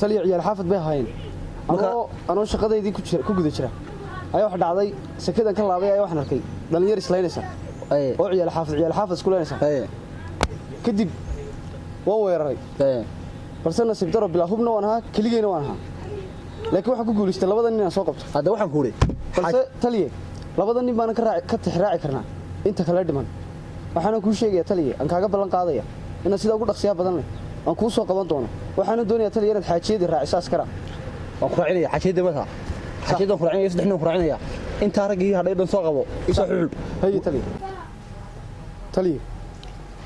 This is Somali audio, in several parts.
taliya ciyaal xaafad bay hayn anoo shaqadeedii ku guda jira ayaa wax dhacday sakadan ka laabay ayaa waxaan arkay dhalinyar islaynaysa oo ciyaal xaafad isku leenaysa kadib waan weeraray balse nasiib daro bilaa hubna waan ahaa keligeyna waan ahaa laakiin waxaan ku guulaystay labada nin aan soo qabto hadda waxaan ku uray balse taliye labada nin baan ka tixraaci karnaa inta kala dhiman waxaan ku sheegayaa taliye aan kaaga ballan qaadaya in sida ugu dhaqsiya badan leh aan ku soo qaban doono waxaan doonayaa taliye inaad xaajiyada raaciso askara waan ku raacinaya xaajiyada mata xaajiyada ku raacinaya saddex nin ku raacinaya inta ragii hadhay dhan soo qabo isoo xul hay taliye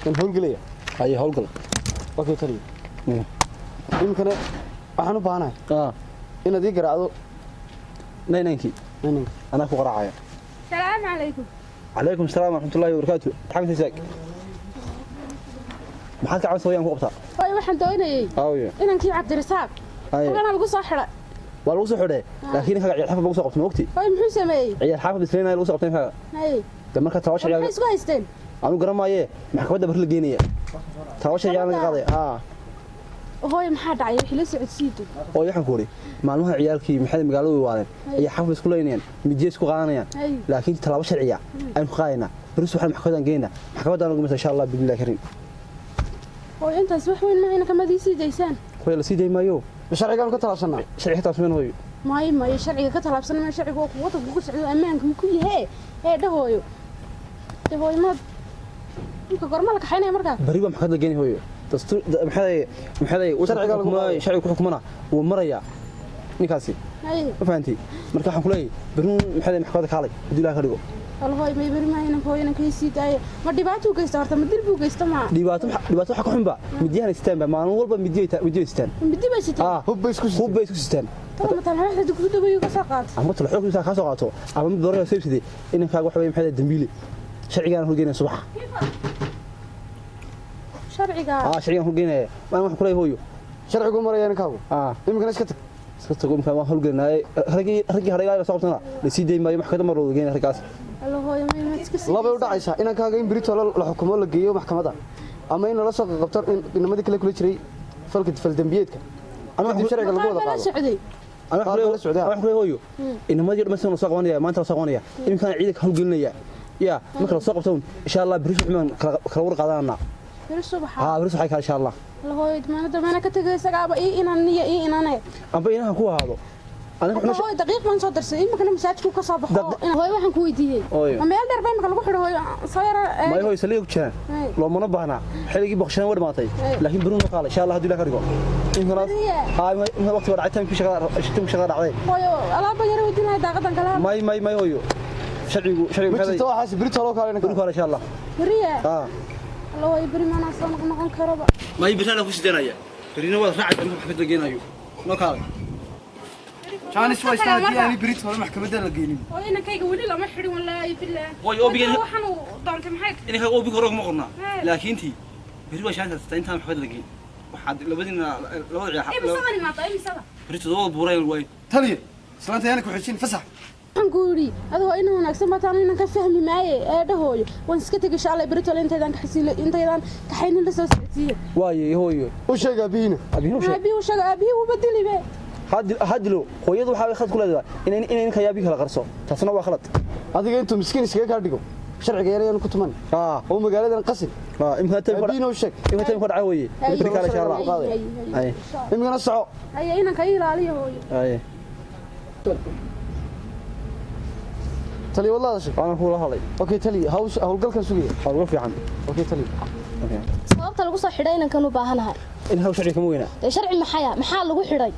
kan howlgalaya hay howlgal okay taliye imkana waxaan u baahanahay inaad ii garaacdo naynankii anaa ku qaraacaya السلام عليكم. عليكم السلام ورحمة الله وبركاته. حمد ساك. maxaad ka caawinaysaa ku qabtaa way waxaan doonayay inankii Cabdirasaaq kana lagu soo xiray waa lagu soo xiray laakiin kaga ciyaar xafad lagu soo qabtay waqti way muxuu sameeyay ciyaar xafad isleena lagu soo qabtay kaga marka tawash ciyaar isku haysteen aanu garamaaye maxkamadda bar la geenaya tawash ciyaar laga qaaday hooy maxaa dhacay wixii la socodsiido oo yaxan ku waray maalmaha ciyaarkii maxay magaalada u waadeen iyo xafad isku leeyeen mijiis ku qaadanayaan laakiin talaabo sharciya aan ku qaadayna baris waxaan maxkamadan geeyna maxkamadan ugu meesha insha Allah billahi karim oo intaas wax weyn ma ayna kamadii sidaysaan way la siday maayo sharcigan ka talaabsanaa sharciga talaabsan hooyo maayo sharciga ka talaabsan ma sharciga oo wada ugu socdo amaanka ku yahay dhahooyo ma inka gorma la kaxaynay markaa bari ba maxkamada geeyay hooyo dastuur maxay sharciga ku xukumana uu maraya ninkaasi ma fahanti marka waxaan ku leeyahay barun maxay maxkamada kaalay hadii la ka dhigo والله ما يبرم هنا كوينا كيسي داي ما دبعتو كيستا horta ma dilbu kaysta ma dibaato waxa ka xunba midiyahan istaan ba maalin walba midiyo istaan midiyo istaan hubba isku istaan ma tan waxa dib ku dabayo ka soo qaato ama tala xoog ka soo qaato ama mid dooraya saybside in kaaga waxa weey maxay dambiile sharcigan hurgeynaa subax sharcigan hurgeynaa waan wax ku leeyahay hooyo sharcigu marayaan kaagu imkana iska tag تقوم كمان هول قلنا رجي هرجع صوتنا لسيدي ما يمحكمة مرة وجينا رجاس الله هو يوم تكسر لا بيودع عيسى إن كان جايين بريتو الحكومة اللي جيوا محكمة أما إن رأسه قبطر إن ما ديك كل شيء فلدم بيتك أنا أحب شرع الجودة أنا سعودي أنا أحب هويو إن ما جرب مثلا صاغونية ما أنت صاغونية يمكن عيدك هول قلنا يا ممكن صاغ بتون إن شاء الله بريش من كلور قادنا بريش بريش حيك إن شاء الله الله هو ما كتجي سجاب إن النية إن أنا أبى إنها هو هذا أنا هو دقيق من صدر سئيم مكان مساعد كوكا صباح هو واحد كويديه أما يقدر بين مكان لقول هو صاير ما هو يسليه وكشان لو ما نبهنا حلقي بخشان ورد ماتي لكن برون قال إن شاء الله هدي لك رجع إن خلاص هاي ما وقت ورعتهم في شغال عليه هو الله بيجري ودينا داقة كلام ما هو شرعي هذا تو حاسب بريتو لو كان إن شاء الله بريه الله يبري ما ناس نقول كهرباء ما يبي أنا كوش دنايا برينا ولا راعي أنا حفظ لقينا يو ما كان كان شوي استاذ يعني بريت ولا محكمة لقيني وأنا كي قولي لا ما حري ولا يبلا هو أبي هو حنو ضمت محك إنك هو أبي كروك ما قلنا لكن أنتي بريوا شان أنت محفظ لقين وحد لو بدينا لو رجع إيه بس أنا ما طيب سوا بريت دول بوراي الواي تاني سلامت يعني كوحشين فسح نقولي هذا هو إنه هناك سمعت أنا إنك فهمي معي هذا هو ونسكتك إن شاء الله بريت ولا أنت إذا كحسين أنت إذا كحين لسه سعتيه واي هو وش أبينا وش أبيه وبدلي به هادلو hooyadu waxa ay khad ku leedahay in ka yaabi kala qarso taasna waa khalad adiga intuu miskiin iskaga ka dhigo sharciga yareen ku tuman oo magaaladan qasin imka tay abino sheeg imka tay ku dhacay weeye bari kala insha Allah ay imka soco ay inanka ilaaliyo hooyo ay tali wallahi sheeg ana ku la halay okay tali hawlgalkan sugay hawl fiican okay tali okay sababta lagu soo xidhay inankan u baahanahay in hawl sharci kama weyna sharci maxaa lagu xidhay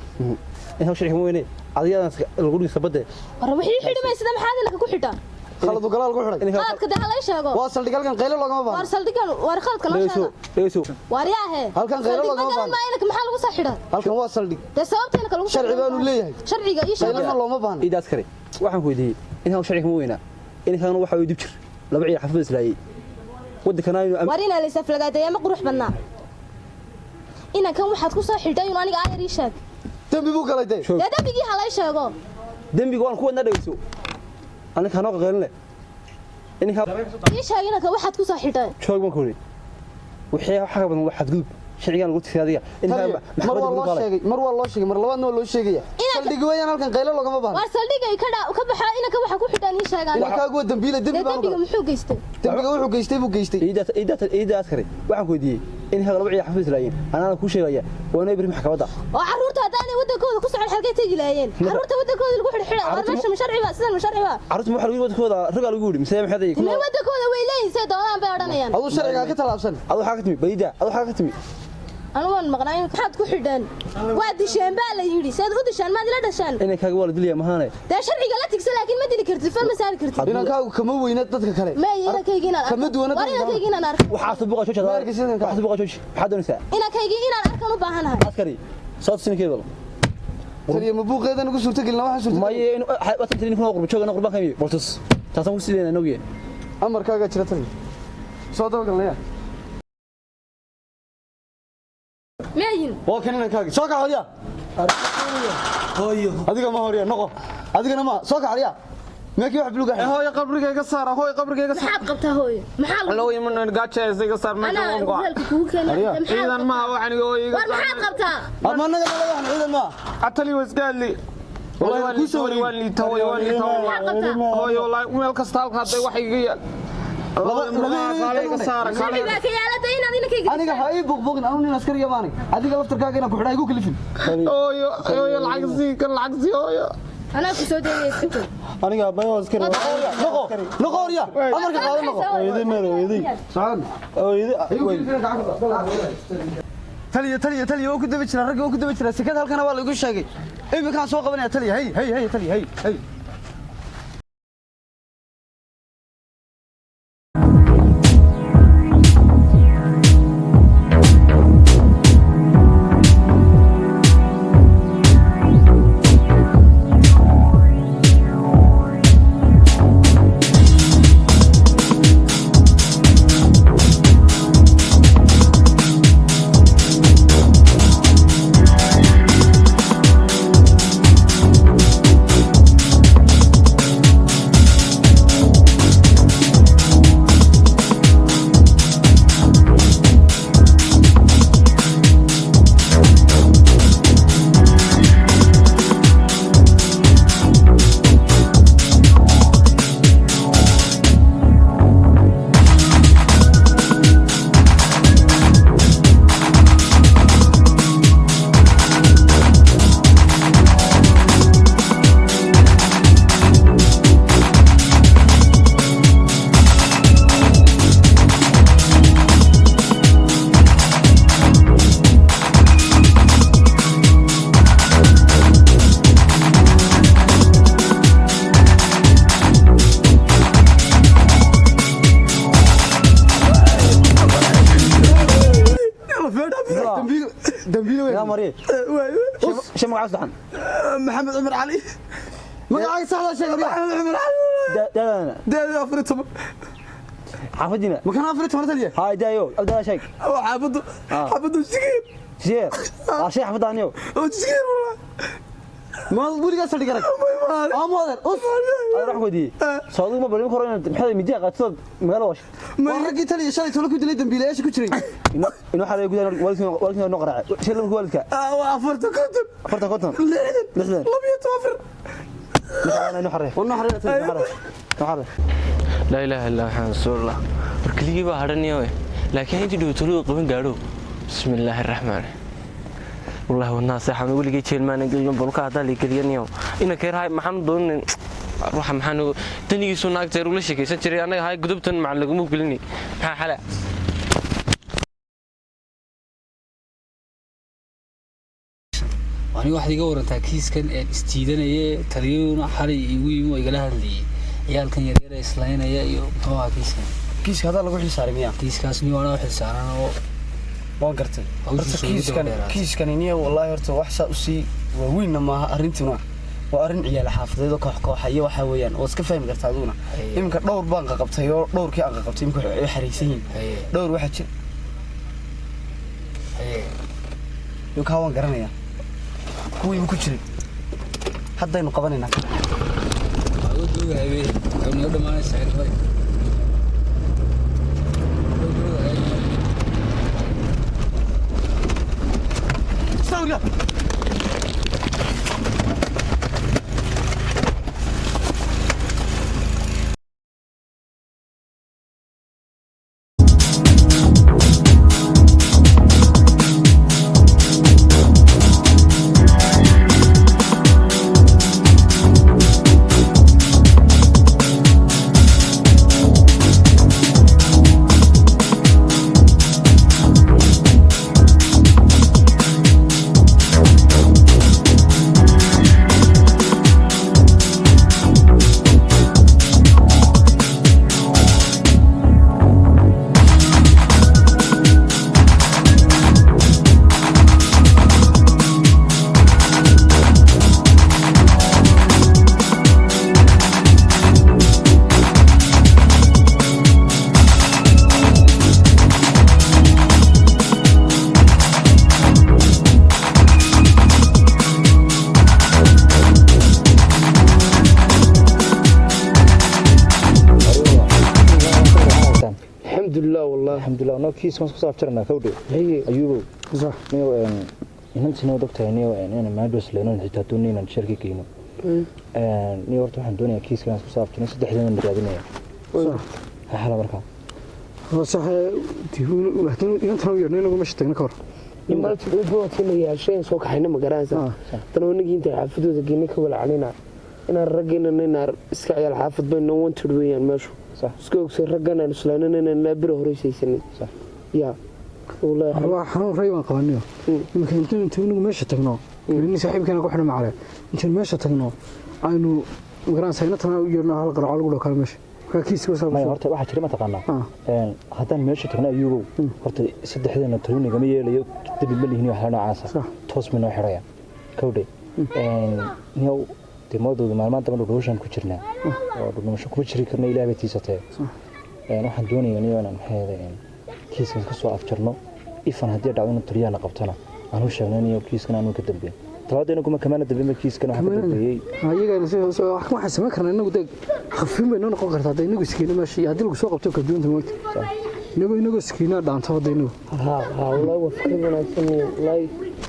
in hawl sharci kama weyna adiga lagu dhigay badde war wixii xidhmay sida maxaa inanka ku xidhan khalad galaal lagu xidhay qaladka de halay sheego waa saldhigalkan qaylo loogama baahan war saldhigal war qaladka la sheego leeso war yaahe halkan qaylo loogama baahan ma inanka maxaa lagu soo xidhay halkan waa saldhig de sababta inanka lagu sharci baan u leeyahay sharciga iyo qaylo looma baahan idaas kare waxaan ku weydiiyay in hawl sharci kama weyna in kan waxa uu dib jir laba ciyaar xafid islaayay waddanka aynu war ina la saflagaadaya ma qurux badnaa inankan waxaad ku soo xidhay in aniga aan ii sheeg dambi buu galay day dambigii halay sheego dambiga waan ku wadna dhageyso aniga kanoo qaqeelne in ka ii sheeg inanka waxaad ku soo xidhay joog ma kori wixii waxa badan waxaad gudub sharcigan lagu tigsaadiya in mar waa loo sheegay mar labaadna waa loo sheegaya saldhig weeyaan halkan qaylo lagama baahna waa saldhigay ka baxa inanka waxa ku xidhan ii sheegaan kaagu dambiga muxuu geystay dambiga wuxuu geystay buu geystay iida askari waxaan ku weydiiyey in hagal wixii xafiis laayeen anana ku sheegaya waana ibri maxkamadda oo caruurta hadaan wadankooda ku socon halkay tagi laayeen caruurta wadankooda lagu xidhxidha war meesha sharci baa sidan sharci baa caruurta waxa lagu wadkooda ragal lagu yiri mise maxay tahay wadankooda way leeyihiin say doonaan bay oranayaan adu sharciga ka talaabsan adu waxa ka timi bayda adu waxa ka timi anu waan maqnaa maxaad ku xidhan waa disheen baa la yiri saad u dishaan maad ila dhashaan inay kaaga wala dilaya mahane taa sharciga la tigsan laakiin ma dili kartid fal ma saari kartid inankaagu kama weyna dadka kale ma inankaygiina kama duwana dadka inankaygiina ark waxa suuqa jooja waxa suuqa jooja maxaad doonaysaa inankaygiina arkan u baahanahay askari soo sinkeedo taliya mabuuqeedan ugu suurta gelina waxa suurta ma in waxa tin kuna qurbo joogana qurban kamiyo boltus taasan ku sideena noogye amarkaaga jira taliya soo dabagalnaya meeyin oo kan inankaaga soo kacaya hooyo adiga ma horiya noqo adigana ma soo kacaya meeki wax buluga hooyo qabrigayga saar hooyo qabrigayga saar maxaad qabtaa hooyo maxaa loo yimaado gaajaysiga saar ma aan go ciidan ma waxaan hooyo war maxaad qabtaa ama naga leeyahay ciidan ma atali wasgaali والله كوسو والي توي هوي والله مeel kasta halka haday wax iga yaal aniga ha ii buqbuqin anu nin askari yamaanay adiga laftarkaaga inaan ku xidhaa igu kalifin hooyo lacagsi hooyo anaa ku soo deeyay iska aniga bayo askari noqo horiya amarka qaado noqo weeydi meel weeydi saan taliya oo ku daba jira rag oo ku daba jira sikada halkana waa lagu sheegay imika soo qabanaya taliya hay taliya مريض شو مقعد صحن محمد عمر علي مقعد صحن شيء محمد عمر علي ده افريتهم حافظنا مكان افريتهم تليه هاي دايو ابدا شيء حافظ شقير شيء حافظانيو شقير والله ما بوريك أصلي كرك أمودر أروح ودي صادق ما بقول كورونا بحال ميديا قاعد مقالوش ما رجيت لي شالي تقول كده ليدم بلا إيش كتير إنه حدا يقول والدنا نقرأ شيء لهم والدك فرت كتن لحظة لم يتوفر أنا نحرف لا إله إلا الله رسول الله بركلي بهرني لكن هني دوتلو قبل قالوا بسم الله الرحمن والله والناس حنا نقول لك شيء ما نقول بنوك هذا اللي كلينيو إن كير هاي محمد دون روح محنو تني يسون أكتر ولا شيء كيسة أنا هاي قدبتن مع اللي قموا بلني حلا أنا واحد يقول تأكيس كان استيدنا تريون حري يوي ويقول هذي عيال كان يريد إسلامنا يوم هو كيس هذا اللي وحش صارميا كيس كاسني وأنا واحد صارنا waan gartay kiiskan iniya wallahi horta wax saa u sii waaweynna maaha arrintiina waa arrin ciyaal xaafadeed oo koox iyo waxa weeyaan oo iska fahmi kartaa aduna iminka dhowr baan qabtay oo dhowrkii aan qabtay iminka ay xariisan yihiin dhowr waxa jir yo ka waan garanaya kuwii ku jiray haddaynu qabanaynaa الحمد لله أنا كيس ما سكسر أفترنا كودي أيوه صح نيو إن سنو دكتور نيو أنا ما أدرس لأنه حتى توني أنا شركة كيمو نيو رتوح عندنا كيس كان سكسر أفترنا سد حدا من رياضنا صح هلا بركة صح تقول وحتى ينتهوا يرنين لو مش تكنكر ما تقول كنا عشان سوق حنا مقرانسا تنو نجي انت حافظو تجيني كول علينا إن الرجل إننا إسكاي الحافظ بيننا وانترويان ماشو صح سكوكس الرجال نسلنا إننا نبره رئيسي صح يا والله الله حنون ريوان قوانيو يمكن انتو ماشي تكنو لاني صاحبي كان كحنا معله انت ماشي تكنو aynu garan saynatana u yeerno hal qaraac lagu dhaqaa meesha ka kiis ka soo horta waxa jira ma taqaana hadan meesha tagna ayugo horta saddexdeena tariiniga ma yeelayo dib ma lihin waxa noocaasa toos ma noo xiraya kawdhe niyow timoodu maalmaanta ma dhowshan ku jirnaa oo dhumasho ku jiri karna ilaahay tiisatay waxaan doonayaa inaan maxay kiiskan ka soo afjarno ifan hadii dhacdo tariyaana qabtana aanu sheegnay kiiskan aanu ka dambeeyay tawadina kuma kamaana dambeeyay kiiskan waxa ka dambeeyay ayaga wax ma xasama karna inagu dag khafin bayna noqon kartaa inagu iskiina maashi hadii lagu soo qabto ka duunta moogta inagu iskiina dhaanto wadayno والله وفكر wanaagsan wallahi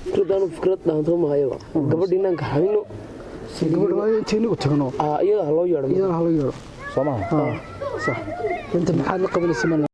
fikradaanu fikrad dhaanto ma hayo gabadhinan ka hayno gabadh waa intii inagu tagno iyada loo yeero Soomaa صح انت maxaad la qabanaysaa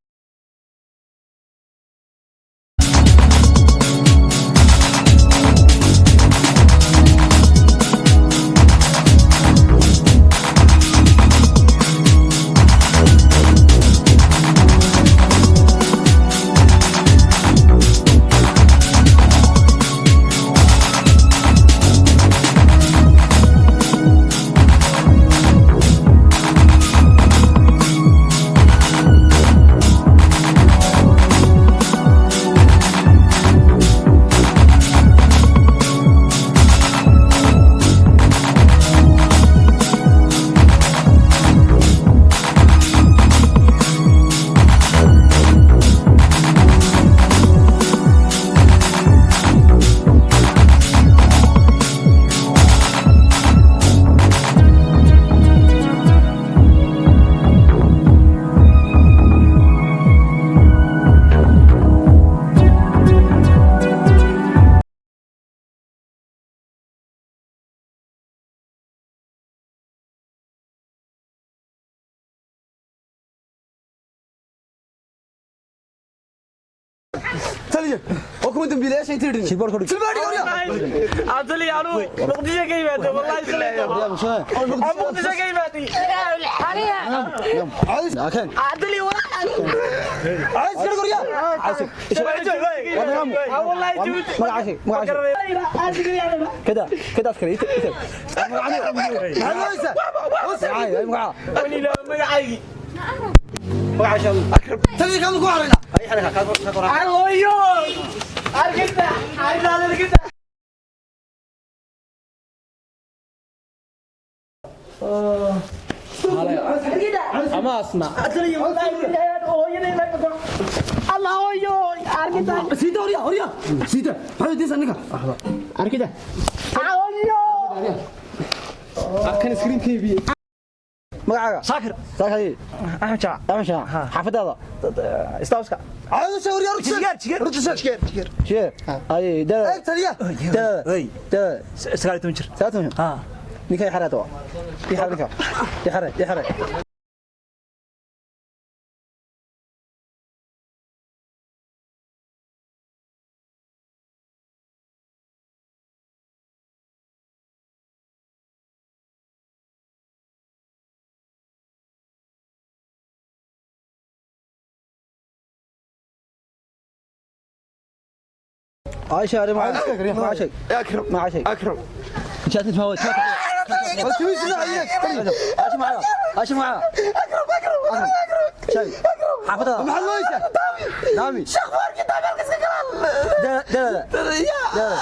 تلي وكم انت بلاش انت تدري شبار كوري عدلي عنو مقدسه كيفاتي والله سلام يا مشاي مقدسه كيفاتي عايز اكن عدلي عايز كده كوريا عايز والله جبت ما عايز كده كده عسكري وعشان اكرم تلي كم كو علينا اي حاجه كاكو ايوه ارجع عايز على كده اما اسمع ادري والله الله يو ارجع سيده هوريا سيده هاي دي سنك ارجع كان سكرين كي بي magacaaga saakir saakir axmed jaac xaafadaada istaaska عايز اشاور يا رجل شير اي ده اي تليا ده sagaal toban jir ساعتهم ها نيكا حراتوا يحرك يحرك عايشة يا ما عايشة اكرم ما عايشة اكرم شاتت ما هو عايشة معاه أكرم شاي حافظها محل ويشة نامي شخبار كتاب القصة كلام ده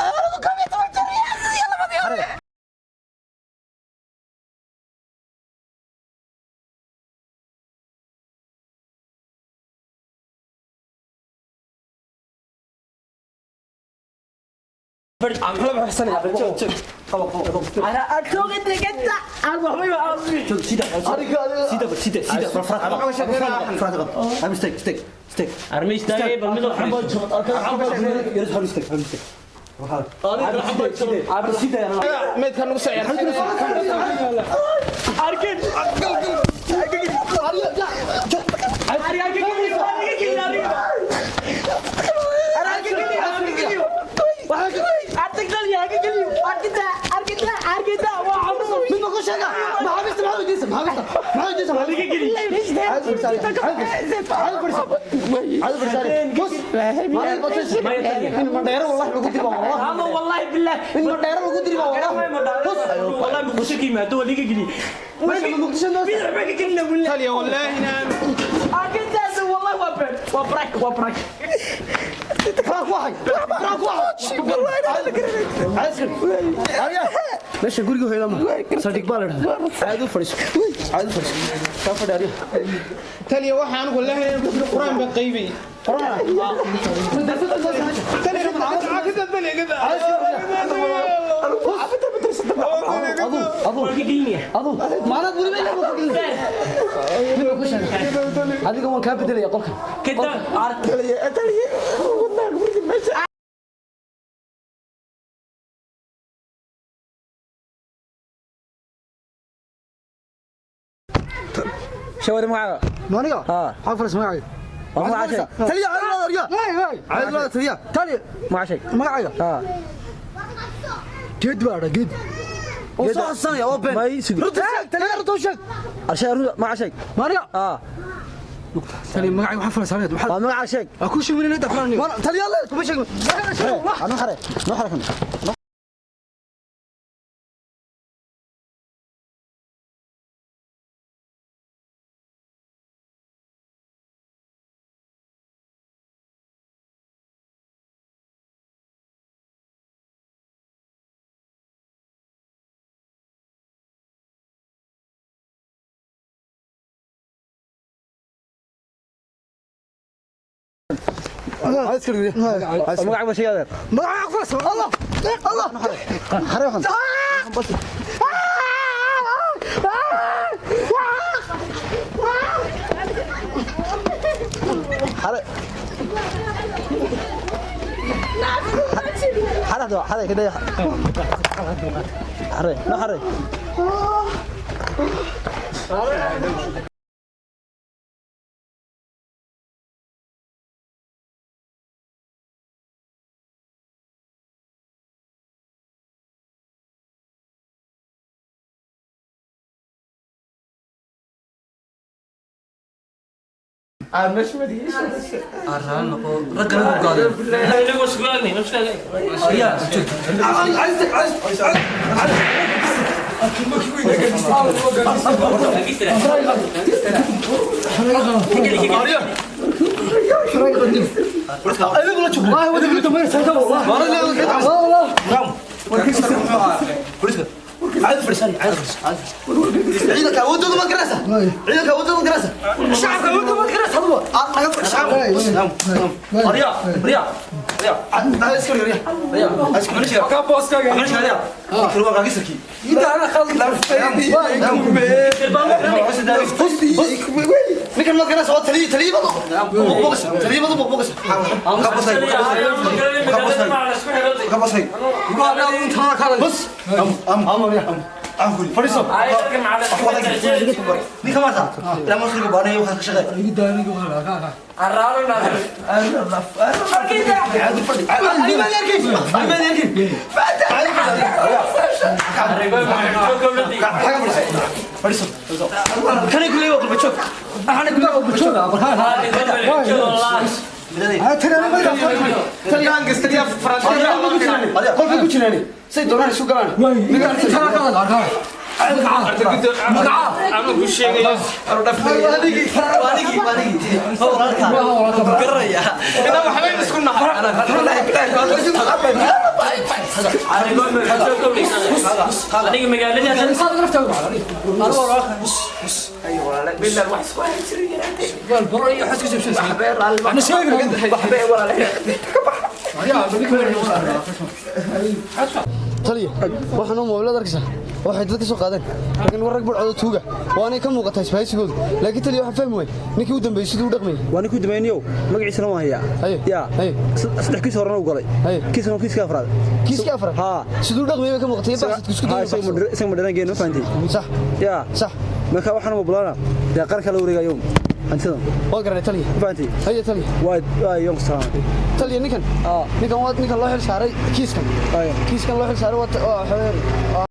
أنا أتوقع إنك أنت أنا ما سيدا أرميش تاعي بالميلو ميد كان نقص عيال والله بالله والله مقصكي ما تو ليك جلي تاليا والله نام والله وبرك فراك واحد ماشي قولي هيدا ما صديق بالنا عادو فريش كيف داري تاليا waxaan ugu leeyahay quraan ba qaybay quraan تاليا أضو ما أنا أقول لك هذيك هو كان بدل يقولك كده شو معاه مانيا حافظ معي ما عشان تلي على ريا على ريا تلي ما عشان ما عيا جد بقى جد وصل السنة يا وبن ما يسوي رد تلي رد وشك عشان ما عشان مانيا تلي ما عيا حافظ عليه ما عشان اكو شيء من اللي دفرني تلي يلا تبي شيء انا حرك ما حرك عايز كده ما عجبك شيء هذا ما عجبك الله الله حرام بس حرام كده حرام ما حرام مش مديش أرهان رجع قادم لا مش قادني مش قادني يا عيدك أودو مدرسة عيدك أودو مدرسة الشعب أودو مدرسة هو أنا الشعب رياض ninkan markana soo taliyibado fariiso ninka maanta ila masriga baanay waxa ka shaqeey كان يقول لي وقت بتشوف انا كنت بتشوف تليان قستريا فرنسا قول في كوتشناني سيد دوران شو قالان نقرا ترى قال انا كل شيء انا دفني هو قريا انا وحبيبي اسكن aniga magaalada aan rafta ايوه بالله الواحد قال بري حس كسب انا شايف بحبه ولا taliya waxaan u moobla darkisa waxay dadka soo qaadeen laakiin war rag burcado tuuga waana ka muuqata isbahaysigooda laakiin taliya waxa fahmi way ninkii u dambeeyay siduu dhaqmay waa ninkii u dambeeyay magaciisana waa haya saddex kiis horena u galay kiiska afraad ha siduu dhaqmay ka muuqatay baaxad isku dayay isaga ma dhanan geeno faantay sax marka waxaan u mooblaana yaa qarka la wareegayo hantidan waa garay taliya faantay taliya waa yoon saan taliya ninkan loo xil saaray kiiskan loo xil saaray waa